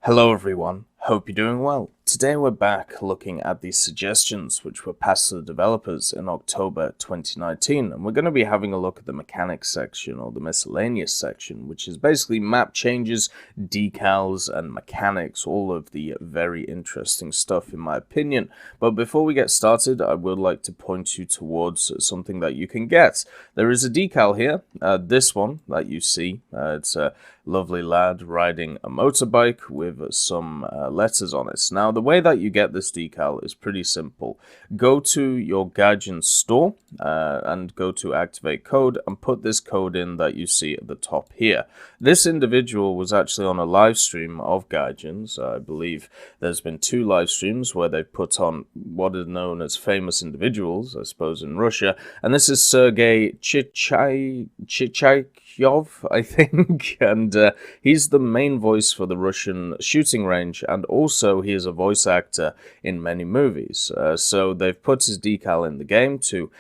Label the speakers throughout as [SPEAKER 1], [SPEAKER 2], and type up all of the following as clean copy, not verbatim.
[SPEAKER 1] Hello everyone, hope you're doing well. Today we're back looking at the suggestions which were passed to the developers in October 2019, and we're going to be having a look at the mechanics section or the miscellaneous section, which is basically map changes, decals and mechanics, all of the very interesting stuff in my opinion. But before we get started, I would like to point you towards something that you can get. There is a decal here, this one that you see, it's a lovely lad riding a motorbike with some letters on it. Now, the way that you get this decal is pretty simple. Go to your Gaijin store and go to activate code and put this code in that you see at the top here. This individual was actually on a live stream of Gaijins. I believe there's been 2 live streams where they put on what is known as famous individuals, I suppose, in Russia. And this is Sergei Chichakyov, I think, and he's the main voice for the Russian shooting range, and also he is a voice actor in many movies. So they've put his decal in the game to,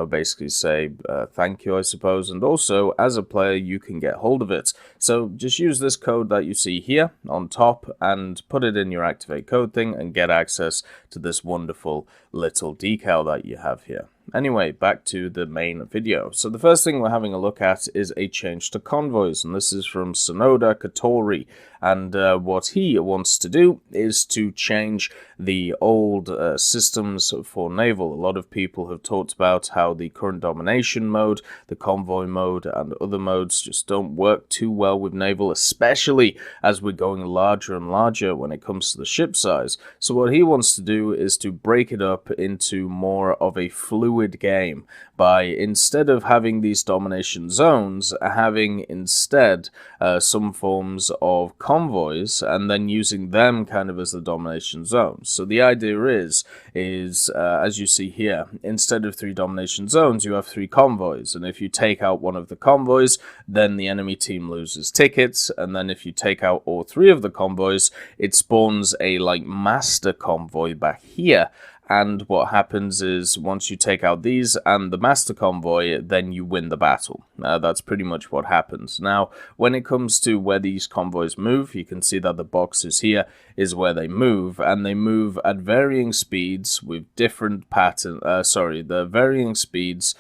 [SPEAKER 1] basically say thank you, I suppose, and also as a player you can get hold of it. So just use this code that you see here on top and put it in your activate code thing and get access to this wonderful little decal that you have here. Anyway, back to the main video. So the first thing we're having a look at is a change to Convoys, and this is from Sonoda Katori. And what he wants to do is to change the old systems for naval. A lot of people have talked about how the current domination mode, the convoy mode, and other modes just don't work too well with naval, especially as we're going larger and larger when it comes to the ship size. So what he wants to do is to break it up into more of a fluid game by, instead of having these domination zones, having instead some forms of convoys and then using them kind of as the domination zones. So the idea is as you see here, instead of 3 domination zones, you have 3 convoys, and if you take out one of the convoys, then the enemy team loses tickets, and then if you take out all 3 of the convoys, it spawns a master convoy back here. And what happens is, once you take out these and the master convoy, then you win the battle. That's pretty much what happens. Now, when it comes to where these convoys move, you can see that the boxes here is where they move, and they move at varying speeds with different pattern. The varying speeds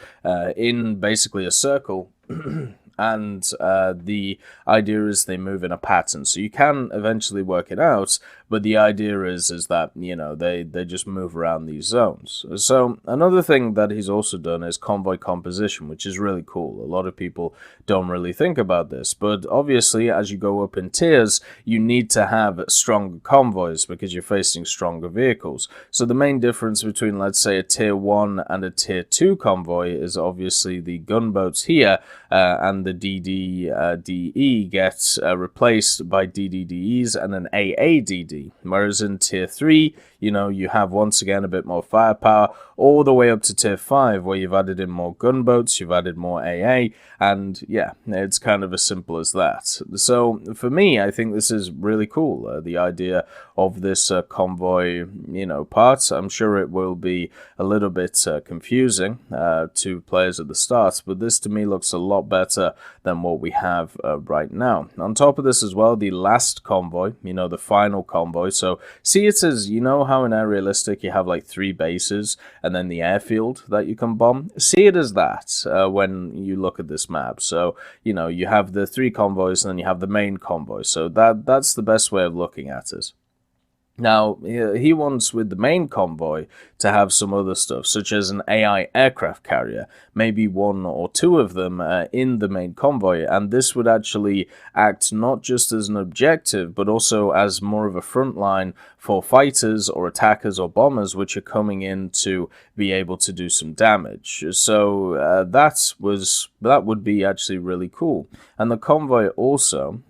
[SPEAKER 1] in basically a circle. And the idea is they move in a pattern, so you can eventually work it out, but the idea is that, they just move around these zones. So another thing that he's also done is convoy composition, which is really cool. A lot of people don't really think about this, but obviously as you go up in tiers, you need to have stronger convoys because you're facing stronger vehicles. So the main difference between, let's say, a tier 1 and a tier 2 convoy is obviously the gunboats here, and the DDDE gets replaced by DDDEs and an AADD, whereas in tier 3, you have once again a bit more firepower, all the way up to tier 5, where you've added in more gunboats, you've added more AA, and yeah, it's kind of as simple as that. So for me, I think this is really cool, the idea of this convoy, part. I'm sure it will be a little bit confusing to players at the start, but this to me looks a lot better than what we have right now. On top of this as well, the last convoy, the final convoy. So see it as, how in Aerialistic you have 3 bases and then the airfield that you can bomb. See it as that when you look at this map. So, you have the 3 convoys and then you have the main convoy. So that's the best way of looking at it. Now, he wants with the main convoy to have some other stuff, such as an AI aircraft carrier, maybe 1 or 2 of them in the main convoy, and this would actually act not just as an objective, but also as more of a front line for fighters or attackers or bombers which are coming in to be able to do some damage. So that would be actually really cool. And the convoy also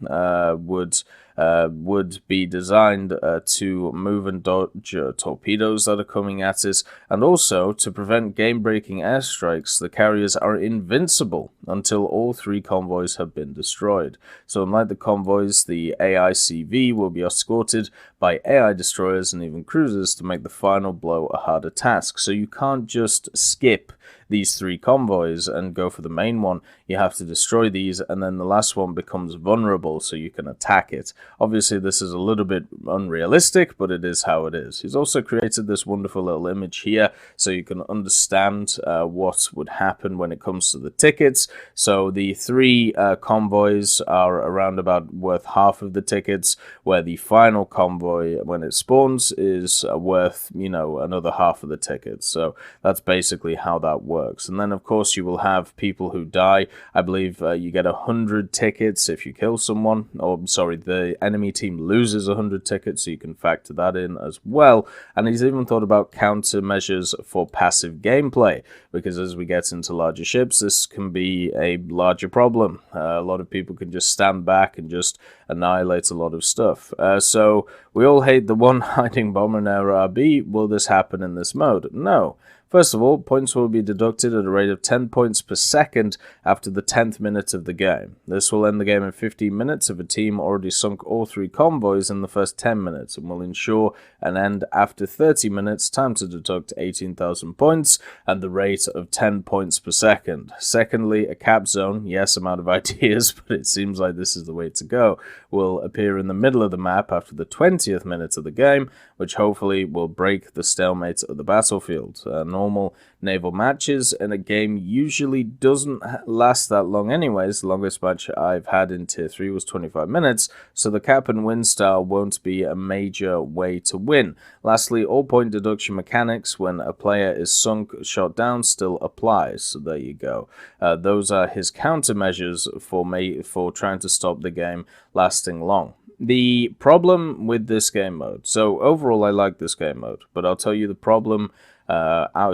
[SPEAKER 1] would be designed to move and dodge torpedoes that are coming at us, and also to prevent game-breaking airstrikes. The carriers are invincible until all 3 convoys have been destroyed. So unlike the convoys, the AICV will be escorted by AI destroyers and even cruisers to make the final blow a harder task. So you can't just skip these 3 convoys and go for the main one. You have to destroy these, and then the last one becomes vulnerable so you can attack it. Obviously this is a little bit unrealistic, but it is how it is. He's also created this wonderful little image here so you can understand what would happen when it comes to the tickets. So the 3 convoys are around about worth half of the tickets, where the final convoy, when it spawns, is worth, another half of the tickets. So that's basically how that works. And then of course you will have people who die. I believe you get 100 tickets if you kill someone, or sorry, the enemy team loses 100 tickets, so you can factor that in as well. And he's even thought about countermeasures for passive gameplay, because as we get into larger ships, this can be a larger problem. A lot of people can just stand back and just annihilate a lot of stuff. So we all hate the one hiding bomber in our RB. Will this happen in this mode? No. First of all, points will be deducted at a rate of 10 points per second after the 10th minute of the game. This will end the game in 15 minutes if a team already sunk all 3 convoys in the first 10 minutes, and will ensure an end after 30 minutes, time to deduct 18,000 points at the rate of 10 points per second. Secondly, a cap zone, yes, I'm out of ideas, but it seems like this is the way to go, will appear in the middle of the map after the 20th minute of the game, which hopefully will break the stalemate of the battlefield. Normal naval matches in a game usually doesn't last that long anyways. The longest match I've had in Tier 3 was 25 minutes, so the cap and win style won't be a major way to win. Lastly, all point deduction mechanics when a player is sunk, shot down, still applies. So there you go. Those are his countermeasures for trying to stop the game lasting long. The problem with this game mode, so overall I like this game mode, but I'll tell you the problem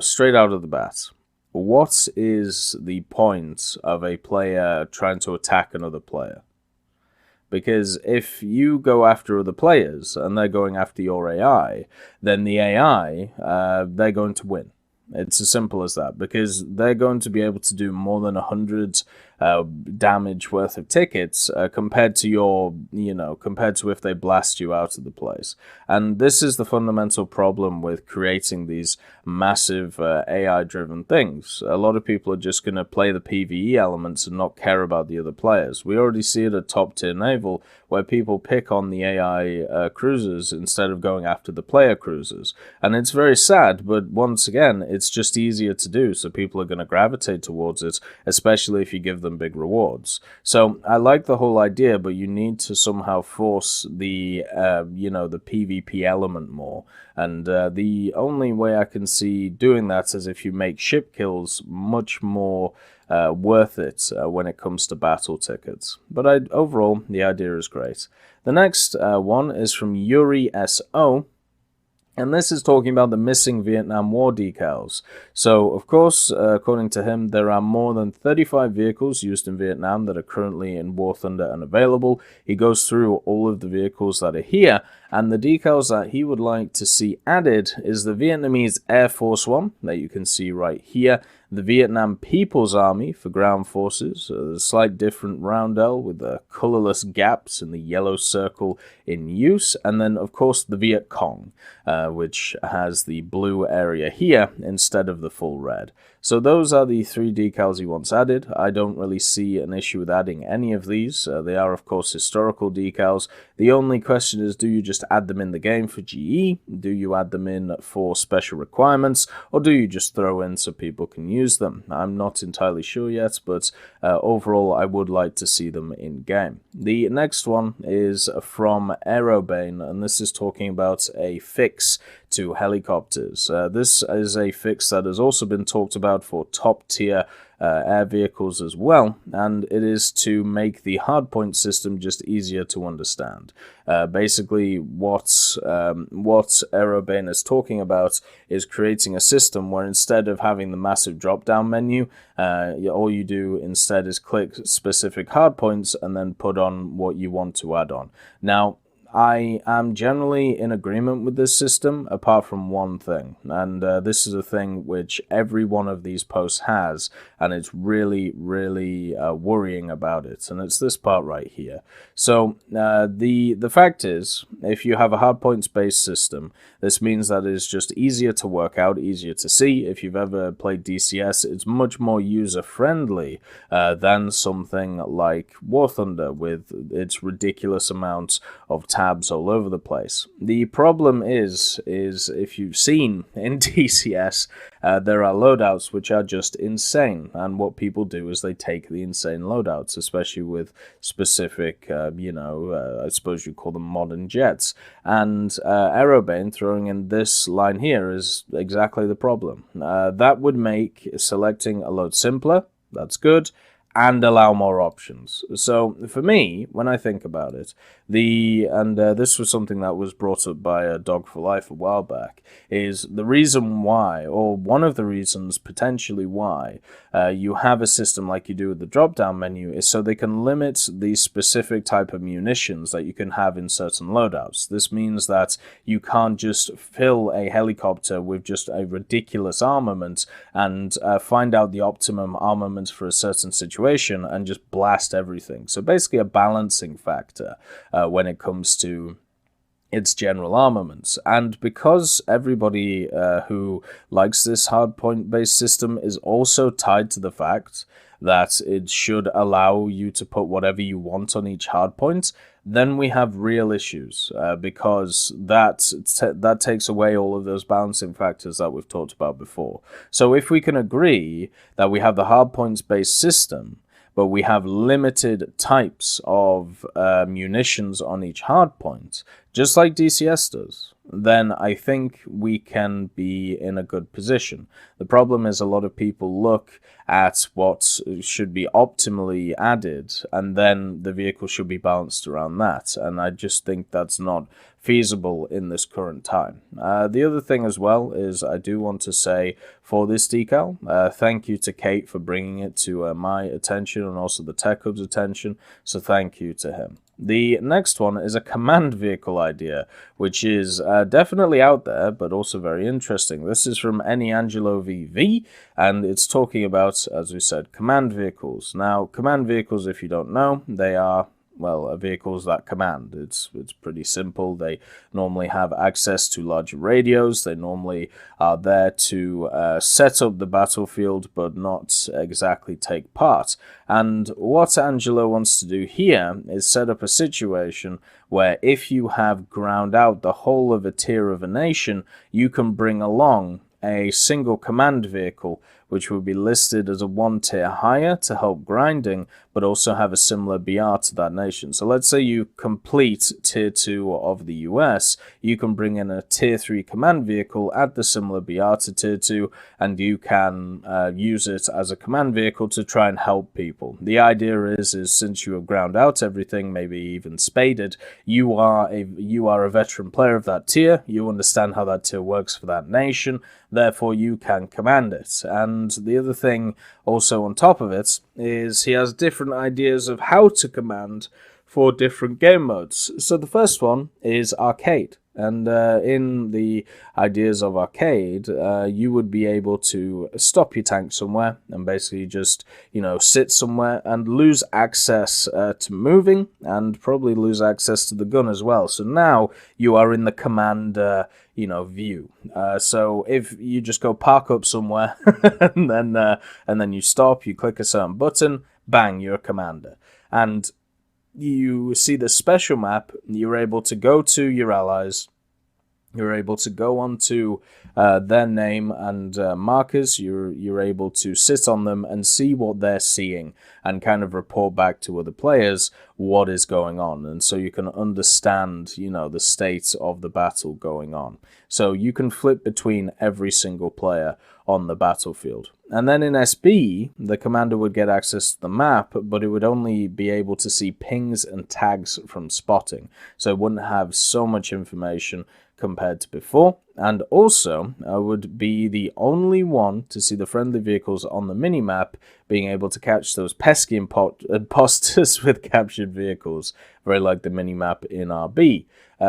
[SPEAKER 1] straight out of the bat. What is the point of a player trying to attack another player? Because if you go after other players and they're going after your AI, then the AI, they're going to win. It's as simple as that, because they're going to be able to do more than 100 damage worth of tickets compared to compared to if they blast you out of the place. And this is the fundamental problem with creating these massive AI-driven things. A lot of people are just going to play the PvE elements and not care about the other players. We already see it at top-tier naval, where people pick on the AI cruisers instead of going after the player cruisers. And it's very sad, but once again, it's just easier to do, so people are going to gravitate towards it, especially if you give them big rewards. So I like the whole idea, but you need to somehow force the the PvP element more. And the only way I can see doing that is if you make ship kills much more worth it when it comes to battle tickets. But overall, the idea is great. The next one is from Yuri SO. And this is talking about the missing Vietnam War decals. So, of course, according to him, there are more than 35 vehicles used in Vietnam that are currently in War Thunder and available. He goes through all of the vehicles that are here, and the decals that he would like to see added is the Vietnamese Air Force One, that you can see right here, the Vietnam People's Army for ground forces, a slight different roundel with the colorless gaps and the yellow circle in use, and then of course the Viet Cong, which has the blue area here instead of the full red. So those are the 3 decals he wants added. I don't really see an issue with adding any of these. They are of course historical decals. The only question is, do you just add them in the game for GE? Do you add them in for special requirements? Or do you just throw in so people can use them? I'm not entirely sure yet, but overall I would like to see them in game. The next one is from Aerobane, and this is talking about a fix to helicopters. This is a fix that has also been talked about for top tier air vehicles as well, and it is to make the hardpoint system just easier to understand. Basically, what Aerobane is talking about is creating a system where instead of having the massive drop-down menu, all you do instead is click specific hardpoints and then put on what you want to add on. Now, I am generally in agreement with this system, apart from one thing, and this is a thing which every one of these posts has, and it's really, really worrying about it, and it's this part right here. So the fact is, if you have a hardpoints-based system, this means that it's just easier to work out, easier to see. If you've ever played DCS, it's much more user-friendly than something like War Thunder with its ridiculous amounts of tabs all over the place. The problem is if you've seen in DCS, there are loadouts which are just insane, and what people do is they take the insane loadouts, especially with specific, I suppose you call them modern jets, and Aerobane throwing in this line here is exactly the problem. That would make selecting a load simpler, that's good, and allow more options. So for me, when I think about it, this was something that was brought up by Dog for Life a while back, is the reason why, or one of the reasons potentially why, you have a system like you do with the drop-down menu is so they can limit the specific type of munitions that you can have in certain loadouts. This means that you can't just fill a helicopter with just a ridiculous armament and find out the optimum armament for a certain situation and just blast everything. So basically a balancing factor when it comes to its general armaments. And because everybody who likes this hardpoint based system is also tied to the fact that it should allow you to put whatever you want on each hardpoint, then we have real issues because that takes away all of those balancing factors that we've talked about before. So if we can agree that we have the hardpoints based system, but we have limited types of munitions on each hardpoint, just like DCS does, then I think we can be in a good position. The problem is a lot of people look at what should be optimally added, and then the vehicle should be balanced around that, and I just think that's not feasible in this current time. The other thing as well is I do want to say for this decal, thank you to Kate for bringing it to my attention and also the Tech Hub's attention, so thank you to him. The next one is a command vehicle idea, which is definitely out there, but also very interesting. This is from Angelo VV, and it's talking about, as we said, command vehicles. Now, command vehicles, if you don't know, they are, well, vehicles that command. It's pretty simple. They normally have access to larger radios. They normally are there to set up the battlefield, but not exactly take part. And what Angelo wants to do here is set up a situation where if you have ground out the whole of a tier of a nation, you can bring along a single command vehicle, which will be listed as a one tier higher to help grinding, but also have a similar BR to that nation. So let's say you complete tier 2 of the US, you can bring in a tier 3 command vehicle, add the similar BR to tier 2, and you can use it as a command vehicle to try and help people. The idea is since you have ground out everything, maybe even spaded, you are a veteran player of that tier, you understand how that tier works for that nation, therefore you can command it. And the other thing also on top of it is he has different ideas of how to command for different game modes. So the first one is arcade. And in the ideas of arcade, you would be able to stop your tank somewhere and basically just, sit somewhere and lose access to moving and probably lose access to the gun as well. So now you are in the command, view. So if you just go park up somewhere and then you stop, you click a certain button, bang, you're a commander. And you see the special map, you're able to go to your allies, you're able to go onto their name and markers, you're able to sit on them and see what they're seeing and kind of report back to other players what is going on. And so you can understand, the state of the battle going on. So you can flip between every single player on the battlefield. And then in SB, the commander would get access to the map, but it would only be able to see pings and tags from spotting. So it wouldn't have so much information compared to before. And also, I would be the only one to see the friendly vehicles on the minimap, being able to catch those pesky imposters with captured vehicles, very like the mini-map in RB.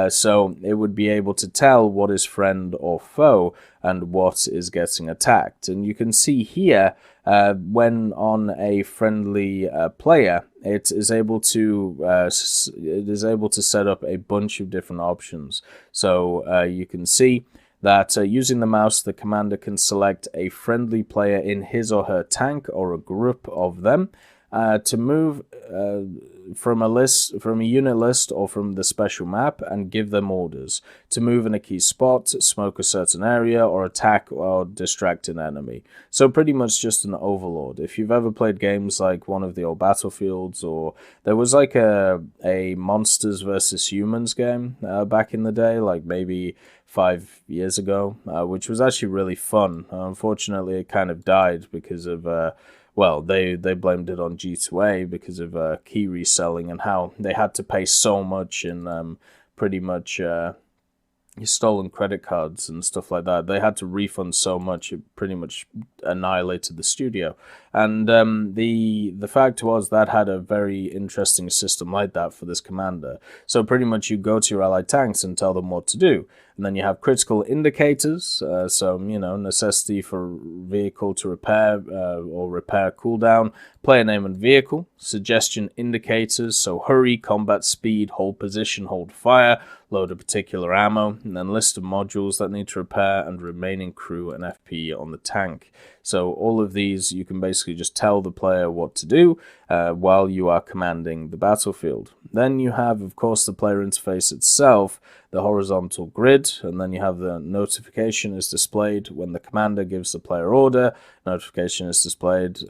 [SPEAKER 1] So it would be able to tell what is friend or foe and what is getting attacked. And you can see here, when on a friendly player, it is able to set up a bunch of different options. So you can see that using the mouse, the commander can select a friendly player in his or her tank or a group of them to move from a unit list or from the special map and give them orders to move in a key spot, smoke a certain area, or attack or distract an enemy. So pretty much just an overlord. If you've ever played games like one of the old Battlefields, or there was like a monsters versus humans game back in the day, like maybe 5 years ago, which was actually really fun. Unfortunately, it kind of died because of well, they blamed it on G2A because of key reselling and how they had to pay so much in pretty much stolen credit cards and stuff like that. They had to refund so much, it pretty much annihilated the studio. And the fact was that had a very interesting system like that for this commander. So pretty much you go to your allied tanks and tell them what to do. And then you have critical indicators, so, you know, necessity for vehicle to repair or repair cooldown, player name and vehicle, suggestion indicators, so hurry, combat speed, hold position, hold fire, load a particular ammo, and then list of modules that need to repair, and remaining crew and FP on the tank. So all of these, you can basically just tell the player what to do while you are commanding the battlefield. Then you have, of course, the player interface itself, the horizontal grid, and then you have the notification is displayed when the commander gives the player order, notification is displayed,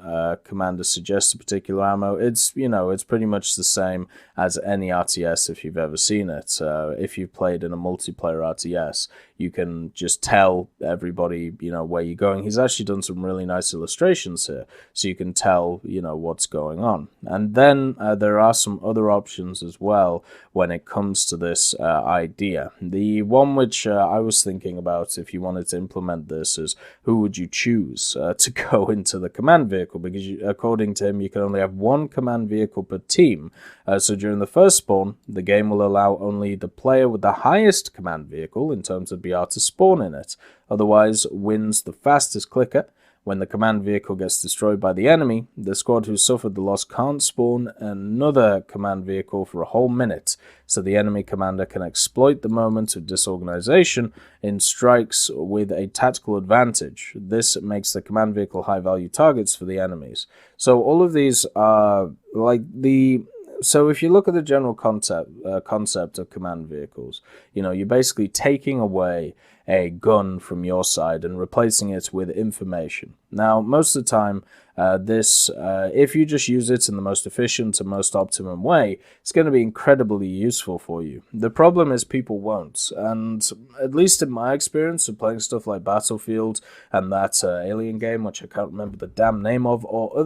[SPEAKER 1] commander suggests a particular ammo. It's, you know, it's pretty much the same as any RTS if you've ever seen it. If you've played in a multiplayer RTS, you can just tell everybody, you know, where you're going. He's actually done some really nice illustrations here, so you can tell, you know, what's going on. And then there are some other options as well when it comes to this idea. The one which I was thinking about, if you wanted to implement this, is who would you choose to go into the command vehicle, because according to him, you can only have one command vehicle per team. So during the first spawn, the game will allow only the player with the highest command vehicle in terms of BR to spawn in it. Otherwise, wins the fastest clicker. When the command vehicle gets destroyed by the enemy, the squad who suffered the loss can't spawn another command vehicle for a whole minute, so the enemy commander can exploit the moment of disorganization in strikes with a tactical advantage. This makes the command vehicle high-value targets for the enemies. So all of these are like the... So if you look at the general concept of command vehicles, you know, you're basically taking away a gun from your side and replacing it with information. Now, most of the time, if you just use it in the most efficient and most optimum way, it's going to be incredibly useful for you. The problem is people won't, and at least in my experience of playing stuff like Battlefield and that Alien game, which I can't remember the damn name of, or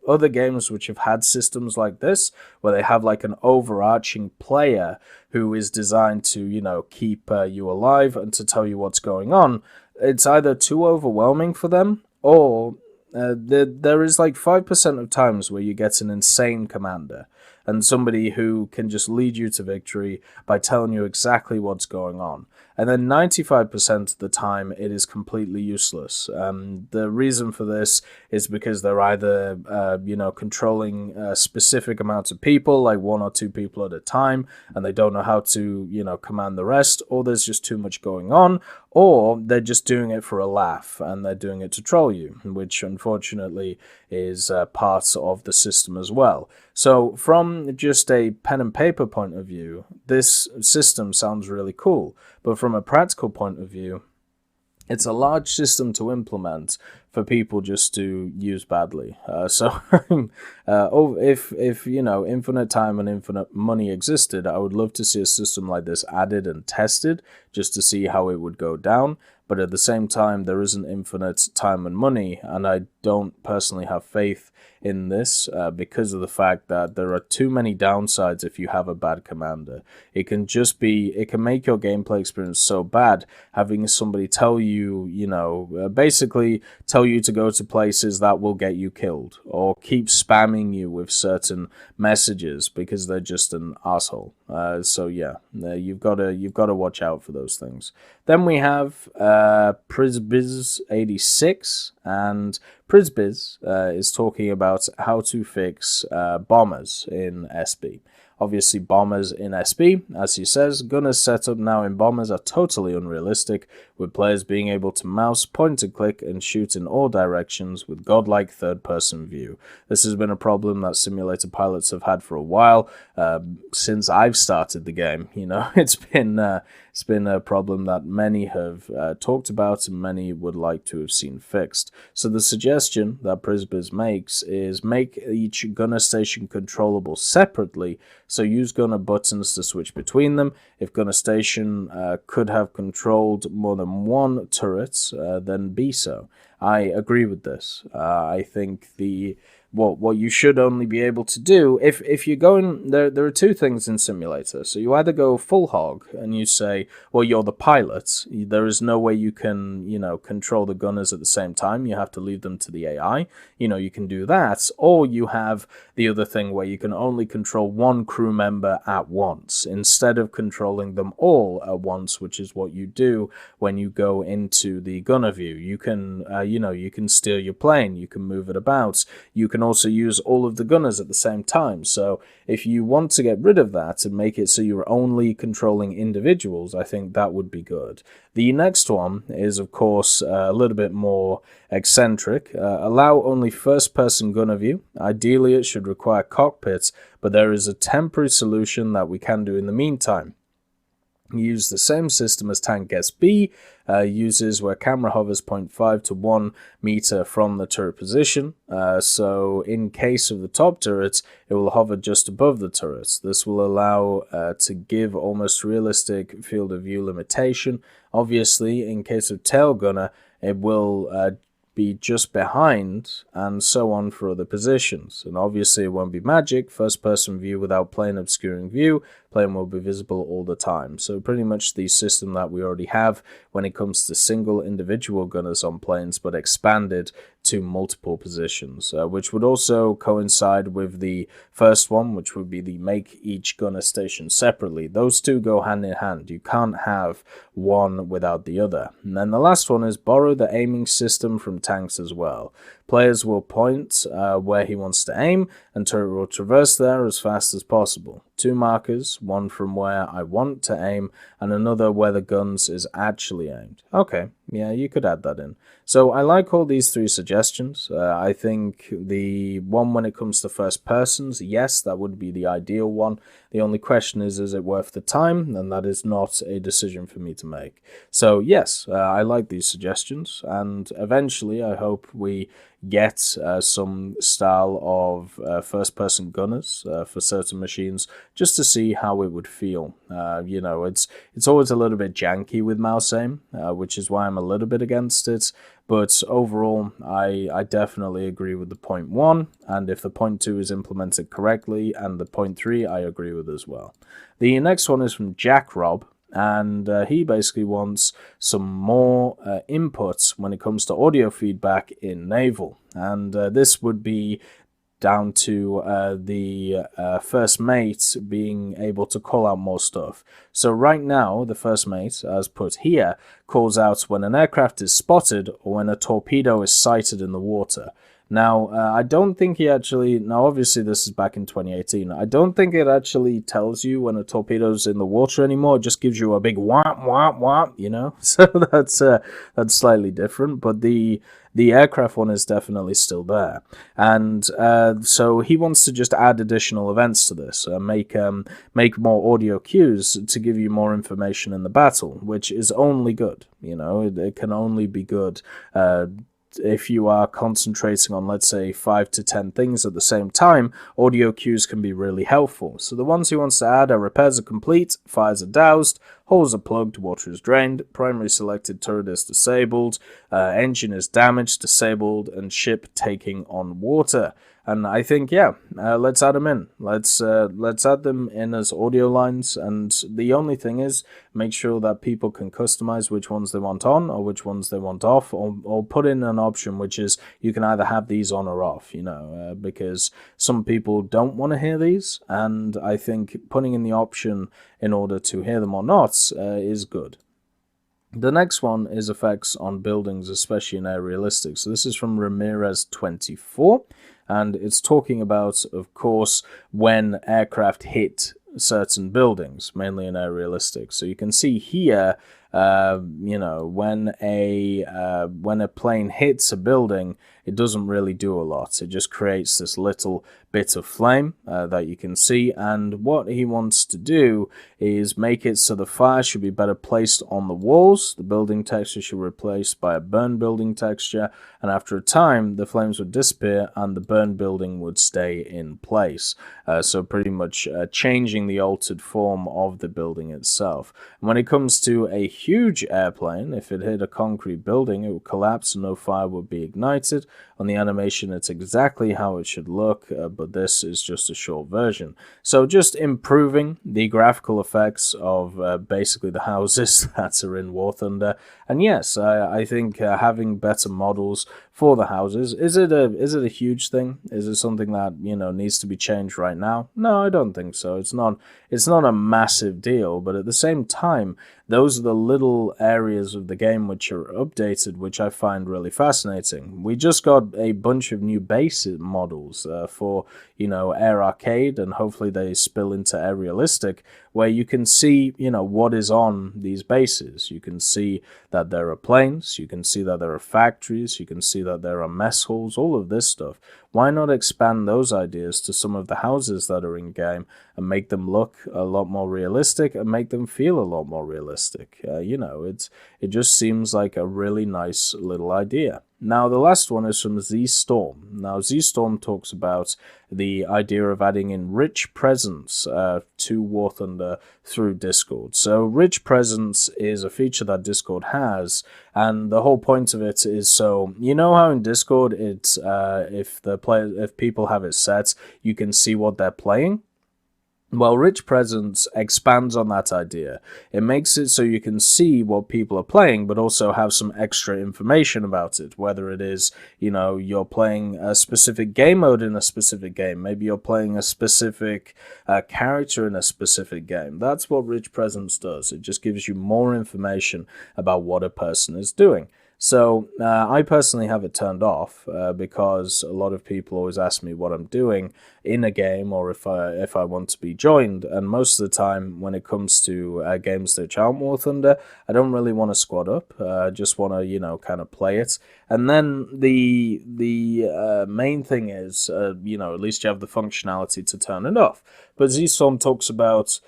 [SPEAKER 1] other games which have had systems like this, where they have like an overarching player who is designed to, you know, keep you alive and to tell you what's going on, it's either too overwhelming for them, or there is like 5% of times where you get an insane commander and somebody who can just lead you to victory by telling you exactly what's going on. And then 95% of the time, it is completely useless. The reason for this is because they're either, you know, controlling specific amounts of people, like 1 or 2 people at a time, and they don't know how to, you know, command the rest, or there's just too much going on, or they're just doing it for a laugh, and they're doing it to troll you, which unfortunately is part of the system as well. So from just a pen and paper point of view, this system sounds really cool, but from a practical point of view, it's a large system to implement for people just to use badly. If you know, infinite time and infinite money existed, I would love to see a system like this added and tested just to see how it would go down. but at the same time, there isn't infinite time and money, and I don't personally have faith in this because of the fact that there are too many downsides if you have a bad commander. It can make your gameplay experience so bad having somebody tell you, basically tell you to go to places that will get you killed, or keep spamming you with certain messages because they're just an asshole. So yeah, you've got to watch out for those things. Then we have Prisbiz86, and Prisbiz is talking about how to fix bombers in SB. Obviously, bombers in SB, as he says, gunners set up now in bombers are totally unrealistic, with players being able to mouse, point and click, and shoot in all directions with godlike third-person view. This has been a problem that simulator pilots have had for a while, since I've started the game. It's been a problem that many have talked about and many would like to have seen fixed. So the suggestion that Prisbiz makes is make each gunner station controllable separately, so use gunner buttons to switch between them. If gunner station could have controlled more than one turret, then be so. I agree with this. I think what you should only be able to do if you're going there are two things in simulator. So you either go full hog and you say, well, you're the pilot, there is no way you can control the gunners at the same time, you have to leave them to the AI. You can do that, or you have the other thing where you can only control one crew member at once instead of controlling them all at once, which is what you do when you go into the gunner view. You can you can steer your plane, you can move it about, you can also use all of the gunners at the same time. So if you want to get rid of that and make it so you're only controlling individuals, I think that would be good. The next one is, of course, a little bit more eccentric. Allow only first-person gunner view. Ideally, it should require cockpits, but there is a temporary solution that we can do in the meantime. Use the same system as Tank SB uses, where camera hovers 0.5 to 1 meter from the turret position. So in case of the top turret, it will hover just above the turret. This will allow to give almost realistic field of view limitation. Obviously, in case of tail gunner, it will be just behind, and so on for other positions. And obviously it won't be magic, first person view without plane obscuring view, plane will be visible all the time. So pretty much the system that we already have when it comes to single individual gunners on planes, but expanded to multiple positions, which would also coincide with the first one, which would be the make each gunner station separately. Those two go hand in hand. You can't have one without the other. And then the last one is borrow the aiming system from tanks as well. Players will point where he wants to aim, and turret will traverse there as fast as possible. Two markers, one from where I want to aim, and another where the guns is actually aimed. Okay, yeah, you could add that in. So I like all these three suggestions. I think the one when it comes to first persons, yes, that would be the ideal one. The only question is it worth the time? And that is not a decision for me to make. So yes, I like these suggestions, and eventually I hope we get some style of first-person gunners for certain machines, just to see how it would feel. It's always a little bit janky with mouse aim, which is why I'm a little bit against it. But overall, I definitely agree with the 0.1, and if the 0.2 is implemented correctly, and the 0.3 I agree with as well. The next one is from Jack Rob, and he basically wants some more inputs when it comes to audio feedback in Naval. And this would be down to the first mate being able to call out more stuff. So right now, the first mate, as put here, calls out when an aircraft is spotted or when a torpedo is sighted in the water. Now, I don't think he actually... Now, obviously, this is back in 2018. I don't think it actually tells you when a torpedo's in the water anymore. It just gives you a big whomp, whomp, whomp, you know? So that's slightly different. But the aircraft one is definitely still there. And so he wants to just add additional events to this. Make more audio cues to give you more information in the battle, which is only good. You know, it can only be good if you are concentrating on, let's say, 5 to 10 things at the same time. Audio cues can be really helpful. So the ones he wants to add are repairs are complete, fires are doused, Holes are plugged, water is drained, primary selected turret is disabled, engine is damaged, disabled, and ship taking on water. And I think, yeah, let's add them in. Let's add them in as audio lines. And the only thing is, make sure that people can customize which ones they want on or which ones they want off, or put in an option which is you can either have these on or off. Because some people don't want to hear these, and I think putting in the option in order to hear them or not is good. The next one is effects on buildings, especially in aerialistic. So this is from Ramirez24. And it's talking about, of course, when aircraft hit certain buildings, mainly in aerialistic. So you can see here, when a plane hits a building, it doesn't really do a lot. It just creates this little bit of flame that you can see. And what he wants to do is make it so the fire should be better placed on the walls. The building texture should be replaced by a burn building texture. And after a time, the flames would disappear and the burn building would stay in place. So pretty much changing the altered form of the building itself. And when it comes to a huge airplane, if it hit a concrete building, it would collapse and no fire would be ignited. On the animation, it's exactly how it should look, but this is just a short version. So just improving the graphical effects of basically the houses that are in War Thunder. And yes, I think having better models for the houses, is it a huge thing? Is it something that needs to be changed right now? No, I don't think so. It's not a massive deal, but at the same time, those are the little areas of the game which are updated, which I find really fascinating. We just got a bunch of new base models for Air Arcade, and hopefully they spill into Aerialistic, where you can see what is on these bases. You can see that there are planes, you can see that there are factories, you can see that there are mess halls, all of this stuff. Why not expand those ideas to some of the houses that are in game and make them look a lot more realistic and make them feel a lot more realistic? It just seems like a really nice little idea. Now, the last one is from Z-Storm. Now, Z-Storm talks about the idea of adding in rich presence to War Thunder through Discord. So, rich presence is a feature that Discord has, and the whole point of it is so, how in Discord, it's if people have it set, you can see what they're playing. Well, Rich Presence expands on that idea. It makes it so you can see what people are playing, but also have some extra information about it, whether it is, you're playing a specific game mode in a specific game. Maybe you're playing a specific character in a specific game. That's what Rich Presence does. It just gives you more information about what a person is doing. So I personally have it turned off because a lot of people always ask me what I'm doing in a game or if I want to be joined. And most of the time when it comes to games that aren't War Thunder, I don't really want to squad up. I just want to, kind of play it. And then the main thing is, at least you have the functionality to turn it off. But Z-Storm talks about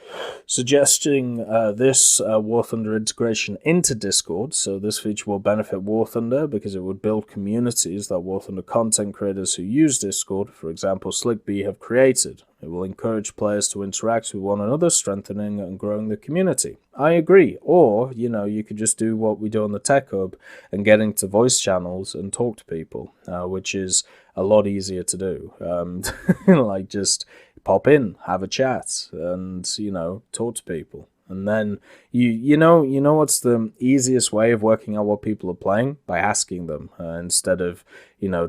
[SPEAKER 1] suggesting this War Thunder integration into Discord. So this feature will benefit War Thunder because it would build communities that War Thunder content creators who use Discord, for example SlickB, have created. It will encourage players to interact with one another, strengthening and growing the community. I agree. Or, you could just do what we do on the Tech Hub and get into voice channels and talk to people, which is a lot easier to do. Like just pop in, have a chat, and, talk to people. And then you know what's the easiest way of working out what people are playing? By asking them instead of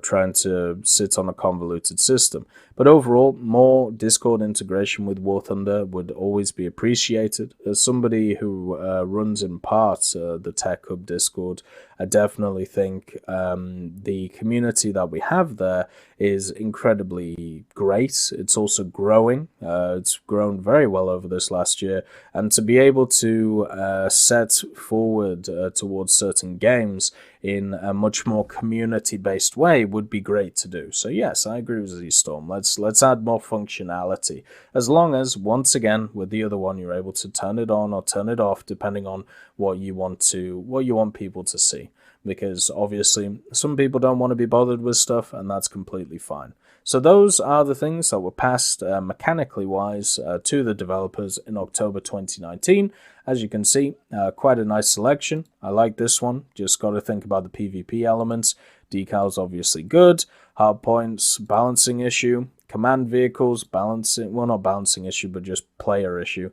[SPEAKER 1] trying to sit on a convoluted system. But overall, more Discord integration with War Thunder would always be appreciated. As somebody who runs in part the Tech Hub Discord, I definitely think the community that we have there is incredibly great. It's also growing. It's grown very well over this last year. And to be able to set forward towards certain games in a much more community-based way would be great to do. So yes, I agree with Z-Storm. Let's add more functionality. As long as, once again, with the other one, you're able to turn it on or turn it off, depending on what you want people to see. Because obviously, some people don't want to be bothered with stuff, and that's completely fine. So those are the things that were passed mechanically wise to the developers in October 2019. as you can see, quite a nice selection. I like this one. Just got to think about the PvP elements. Decals obviously good. Hardpoints, balancing issue. Command vehicles, balancing, well, not balancing issue, but just player issue.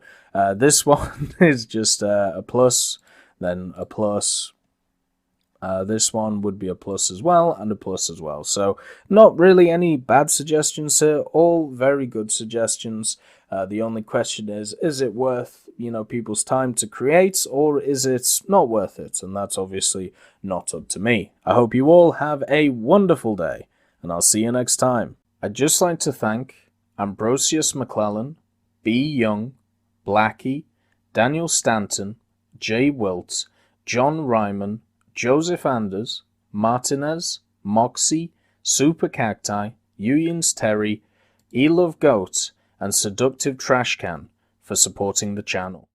[SPEAKER 1] This one is just a plus, then a plus. This one would be a plus as well, and a plus as well. So not really any bad suggestions here, all very good suggestions. The only question is it worth, people's time to create, or is it not worth it? And that's obviously not up to me. I hope you all have a wonderful day, and I'll see you next time. I'd just like to thank Ambrosius McClellan, B. Young, Blackie, Daniel Stanton, Jay Wilt, John Ryman, Joseph Anders, Martinez, Moxie, Super Cacti, Uyans Terry, Elove Goat, and Seductive Trashcan for supporting the channel.